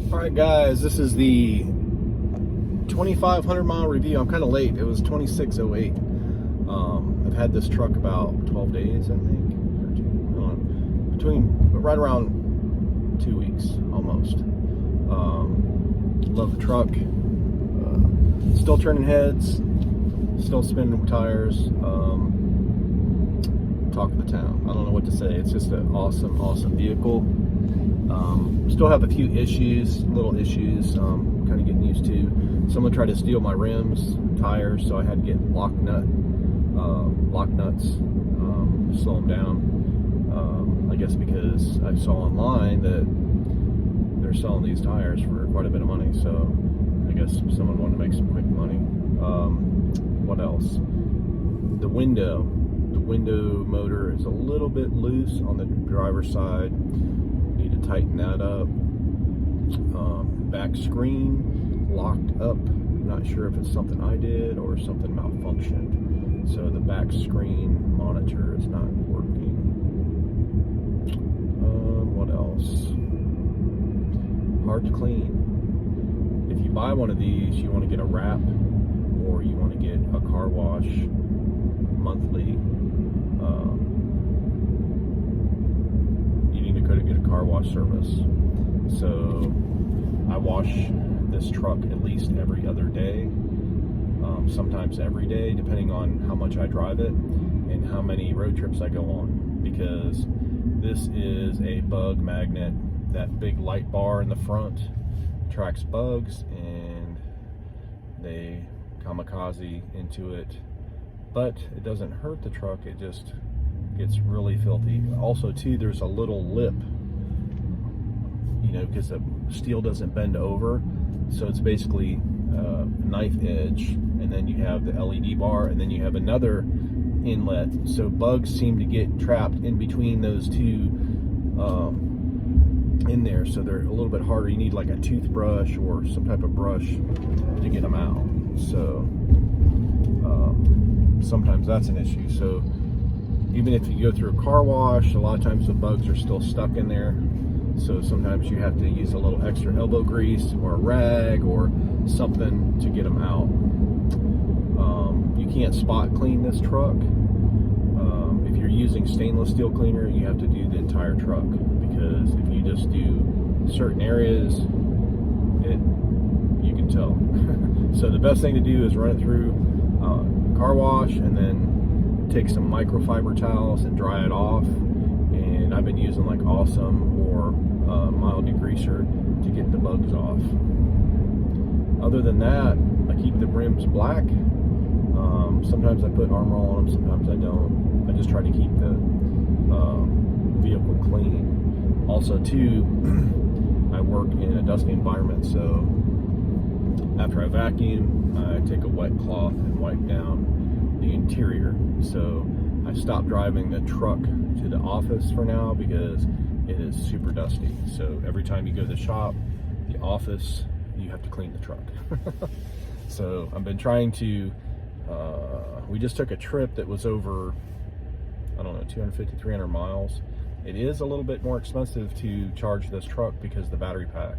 Alright guys, this is the 2,500 mile review. I'm kind of late. It was 2608. I've had this truck about 12 days, I think, or right around 2 weeks almost. Love the truck. Still turning heads, still spinning tires. Talk of the town. I don't know what to say. It's just an awesome vehicle. Still have a few little issues, kind of getting used to. Someone tried to steal my rims, tires, so I had to get lock nuts, slow them down. I guess because I saw online that they're selling these tires for quite a bit of money, so I guess someone wanted to make some quick money. What else? The window motor is a little bit loose on the driver's side. Need to tighten that up. Back screen locked up. Not sure if it's something I did or something malfunctioned. So the back screen monitor is not working. What else? Hard to clean. If you buy one of these, you want to get a wrap, or you want to get a car wash monthly. You need to go to get a car wash service. So I wash this truck at least every other day, sometimes every day, depending on how much I drive it and how many road trips I go on, because this is a bug magnet. That big light bar in the front attracts bugs and they kamikaze into it, but it doesn't hurt the truck, it just gets really filthy. Also too, there's a little lip, because the steel doesn't bend over, so it's basically a knife edge, and then you have the LED bar, and then you have another inlet, so bugs seem to get trapped in between those two in there, so they're a little bit harder. You need like a toothbrush or some type of brush to get them out, so sometimes that's an issue. So even if you go through a car wash, a lot of times the bugs are still stuck in there, so sometimes you have to use a little extra elbow grease or a rag or something to get them out. You can't spot clean this truck. If you're using stainless steel cleaner, you have to do the entire truck, because if you just do certain areas, you can tell. So the best thing to do is run it through car wash and then take some microfiber towels and dry it off. And I've been using like Awesome or mild degreaser to get the bugs off. Other than that, I keep the rims black. Sometimes I put Armor All on them, sometimes I don't. I just try to keep the vehicle clean. Also too, I work in a dusty environment, so after I vacuum, I take a wet cloth and wipe down the interior. So I stopped driving the truck to the office for now because it is super dusty. So every time you go to the shop, the office, you have to clean the truck. So I've been trying to, we just took a trip that was over, I don't know, 250, 300 miles. It is a little bit more expensive to charge this truck because the battery pack,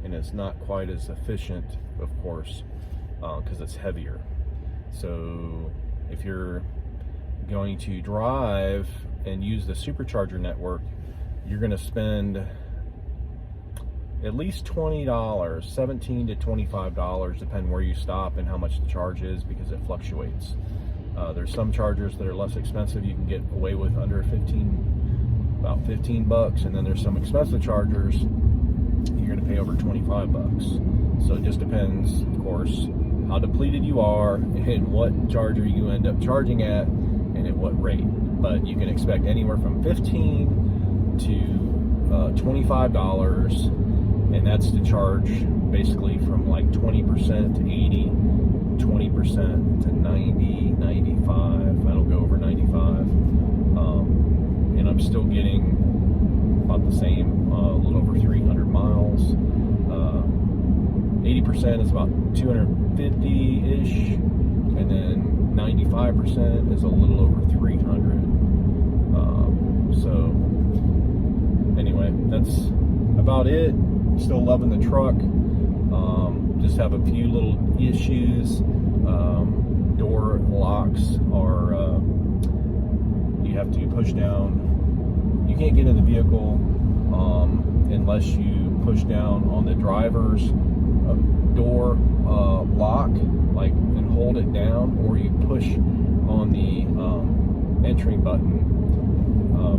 and it's not quite as efficient, of course, because it's heavier. So if you're going to drive and use the supercharger network, you're going to spend at least $20, $17 to $25, depending where you stop and how much the charge is, because it fluctuates. There's some chargers that are less expensive you can get away with under about 15 bucks, and then there's some expensive chargers you're going to pay over 25 bucks. So it just depends, of course, how depleted you are and what charger you end up charging at and at what rate. But you can expect anywhere from $15 to $25, and that's to charge basically from like 20% to 80, 20% to 90, 95. I don't go over 95. And I'm still getting about the same, a little over 300 miles. 80% is about 250-ish, and then 95% is a little over 300. So anyway, that's about it. Still loving the truck. Just have a few little issues. Door locks are, you have to push down. You can't get in the vehicle unless you push down on the driver's door lock, like, and hold it down, or you push on the entry button.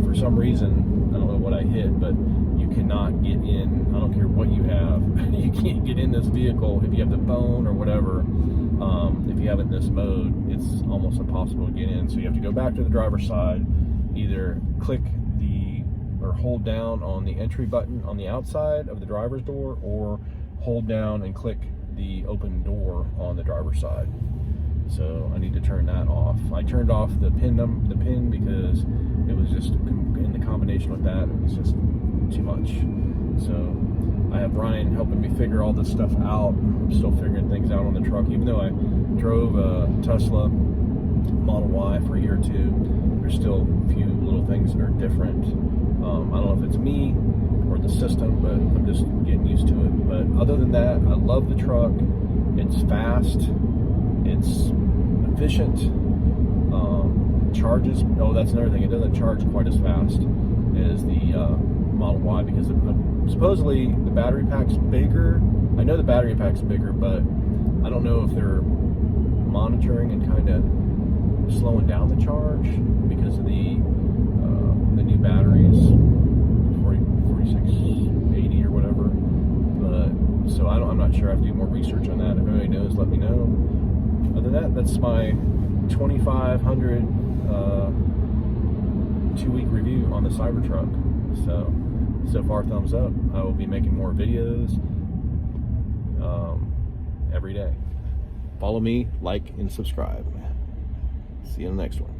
For some reason, I don't know what I hit, but you cannot get in. I don't care what you have. You can't get in this vehicle if you have the phone or whatever. If you have it in this mode, it's almost impossible to get in. So you have to go back to the driver's side, either click or hold down on the entry button on the outside of the driver's door, or hold down and click the open door on the driver's side. So I need to turn that off. I turned off the pin because it was just, in the combination with that, it was just too much. So I have Ryan helping me figure all this stuff out. I'm still figuring things out on the truck, even though I drove a Tesla Model Y for a year or two. There's still a few little things that are different. I don't know if it's me or the system, but I'm just getting used to it. But other than that, I love the truck. It's fast. It's efficient. Charges. Oh, that's another thing. It doesn't charge quite as fast as the Model Y, because supposedly the battery pack's bigger. I know the battery pack's bigger, but I don't know if they're monitoring and kind of slowing down the charge because of the new batteries, 4680 or whatever. But so I'm not sure. I have to do more research on that. If anybody knows, let me know. Other than that, that's my 2500 2-week review on the Cybertruck. So far, thumbs up. I will be making more videos every day. Follow me, like, and subscribe. See you in the next one.